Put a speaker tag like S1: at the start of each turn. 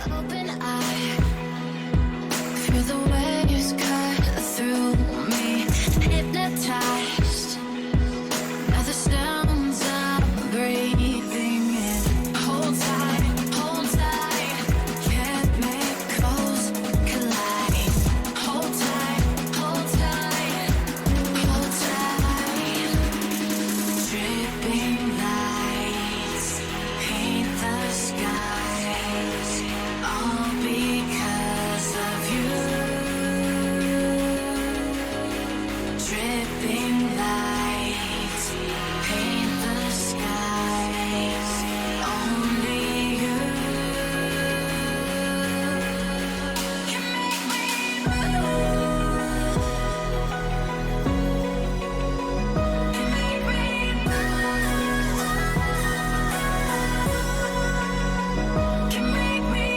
S1: Open eye, feel the waves cut through me. Hypnotized by the sounds I'm breathing in. Hold tight, chemicals collide. Hold tight, hold tight, hold tight. Dripping lights paint the skies, all because of you. Dripping lights paint the skies, only you can make me move, can make me move, can make me